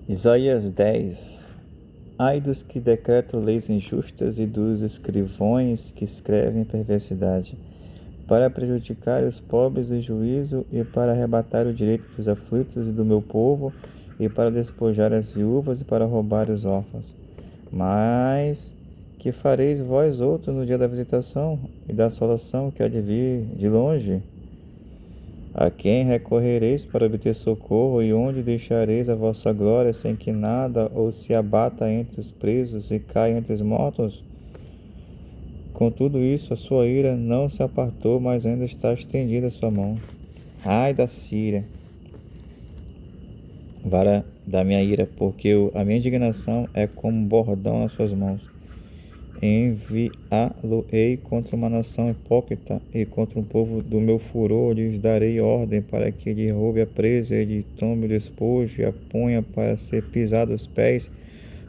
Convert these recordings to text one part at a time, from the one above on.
Isaías 10. Ai dos que decretam leis injustas e dos escrivões que escrevem perversidade, para prejudicar os pobres do juízo e para arrebatar o direito dos aflitos e do meu povo, e para despojar as viúvas e para roubar os órfãos. Mas que fareis vós outros no dia da visitação e da assolação que há de vir de longe? A quem recorrereis para obter socorro, e onde deixareis a vossa glória sem que nada ou se abata entre os presos e caia entre os mortos? Com tudo isso, a sua ira não se apartou, mas ainda está estendida a sua mão. Ai da Síria, vara da minha ira, porque a minha indignação é como um bordão nas suas mãos. Enviá-lo-ei contra uma nação hipócrita, e contra um povo do meu furor lhes darei ordem para que lhe roube a presa, e lhe tome o despojo, e a ponha para ser pisado os pés,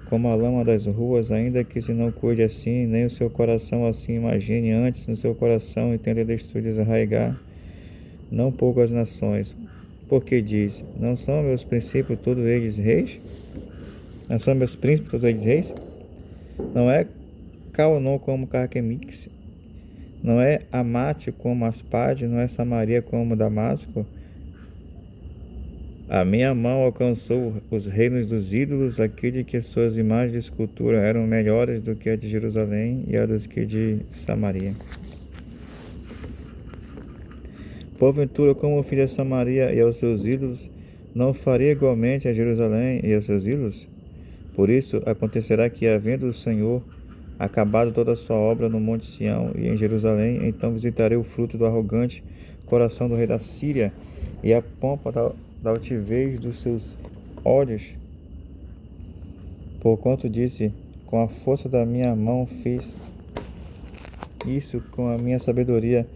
como a lama das ruas, ainda que se não cuide assim, nem o seu coração assim imagine, antes no seu coração e tente destruir e desarraigar, não poucas nações. Porque diz, não são meus princípios todos eles reis? Não são meus príncipes todos eles reis? Não é Calnon como Carquemix, não é Amate como Aspade, não é Samaria como Damasco? A minha mão alcançou os reinos dos ídolos, aquele que suas imagens de escultura eram melhores do que a de Jerusalém e a dos que de Samaria. Porventura, como eu fiz a Samaria e aos seus ídolos, não faria igualmente a Jerusalém e aos seus ídolos? Por isso acontecerá que, havendo o Senhor acabado toda a sua obra no monte Sião e em Jerusalém, então visitarei o fruto do arrogante coração do rei da Síria e a pompa da altivez dos seus olhos. Porquanto disse, com a força da minha mão fiz isso, com a minha sabedoria,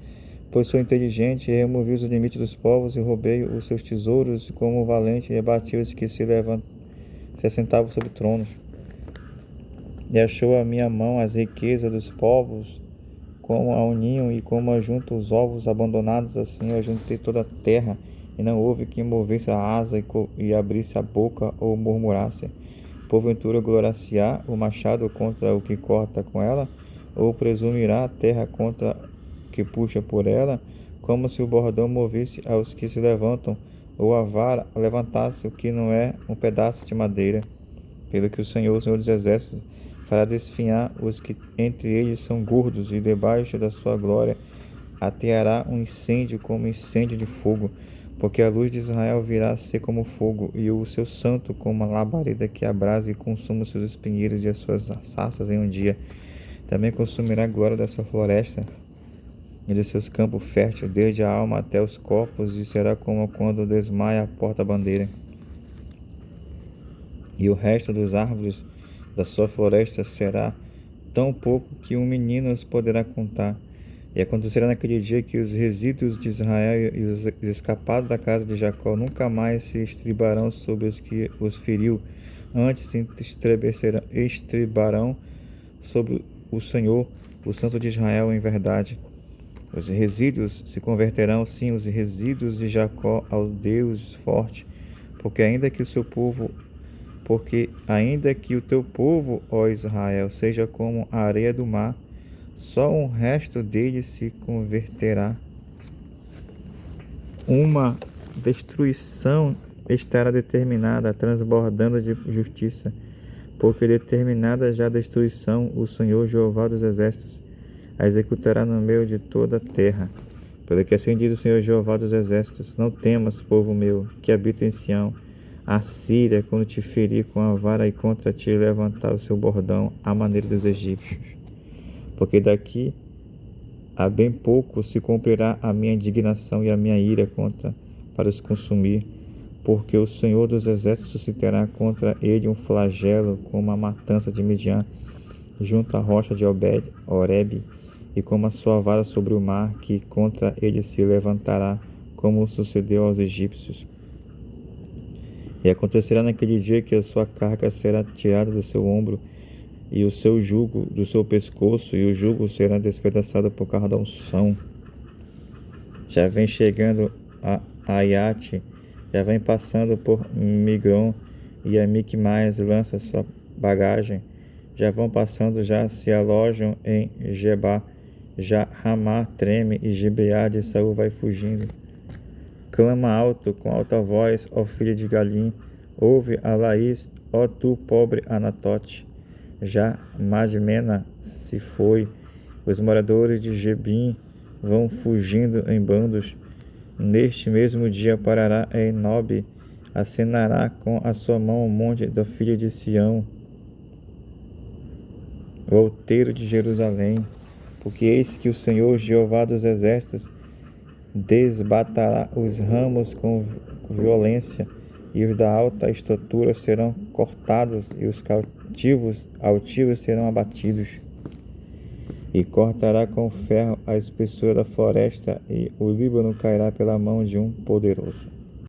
pois sou inteligente, e removi os limites dos povos e roubei os seus tesouros como valente, e abati os que se assentavam sobre tronos. E achou a minha mão as riquezas dos povos, como a ninho e como ajunta os ovos abandonados, assim eu ajuntei toda a terra, e não houve quem movesse a asa e abrisse a boca ou murmurasse. Porventura gloriar-se-á o machado contra o que corta com ela, ou presumirá a terra contra o que puxa por ela, como se o bordão movesse aos que se levantam, ou a vara levantasse o que não é um pedaço de madeira. Pelo que o Senhor dos Exércitos fará desfinhar os que entre eles são gordos, e debaixo da sua glória ateará um incêndio como incêndio de fogo, porque a luz de Israel virá a ser como fogo, e o seu santo como uma labareda que abrasa e consuma os seus espinheiros e as suas sarças em um dia. Também consumirá a glória da sua floresta e de seus campos férteis, desde a alma até os corpos, e será como quando desmaia a porta-bandeira. E o resto dos árvores da sua floresta será tão pouco que um menino os poderá contar. E acontecerá naquele dia que os resíduos de Israel e os escapados da casa de Jacó nunca mais se estribarão sobre os que os feriu, antes se estribarão sobre o Senhor, o Santo de Israel, em verdade. Os resíduos se converterão, sim, os resíduos de Jacó, ao Deus forte, porque ainda que o teu povo, ó Israel, seja como a areia do mar, só um resto dele se converterá. Uma destruição estará determinada, transbordando de justiça, porque determinada já a destruição, o Senhor Jeová dos Exércitos a executará no meio de toda a terra. Pelo que assim diz o Senhor Jeová dos Exércitos: não temas, povo meu, que habita em Sião. A Síria, quando te ferir com a vara e contra ti levantar o seu bordão, à maneira dos egípcios. Porque daqui a bem pouco se cumprirá a minha indignação e a minha ira para os consumir, porque o Senhor dos Exércitos suscitará contra ele um flagelo, como a matança de Midian, junto à rocha de Horebe, e como a sua vara sobre o mar, que contra ele se levantará, como sucedeu aos egípcios. E acontecerá naquele dia que a sua carga será tirada do seu ombro, e o seu jugo do seu pescoço, e o jugo será despedaçado por causa da unção. Já vem chegando a Aiate, já vem passando por Migron, e a Micmais lança sua bagagem. Já vão passando, já se alojam em Gebá. Já Ramá treme e Gibeá de Saul vai fugindo. Clama alto, com alta voz, ó filha de Galim. Ouve a Laís, ó tu pobre Anatote. Já Madmena se foi. Os moradores de Gebim vão fugindo em bandos. Neste mesmo dia parará em Nob, acenará com a sua mão o monte da filha de Sião, o outeiro de Jerusalém, porque eis que o Senhor Jeová dos exércitos desbatará os ramos com violência, e os da alta estatura serão cortados, e os altivos serão abatidos. E cortará com ferro a espessura da floresta, e o Líbano cairá pela mão de um poderoso.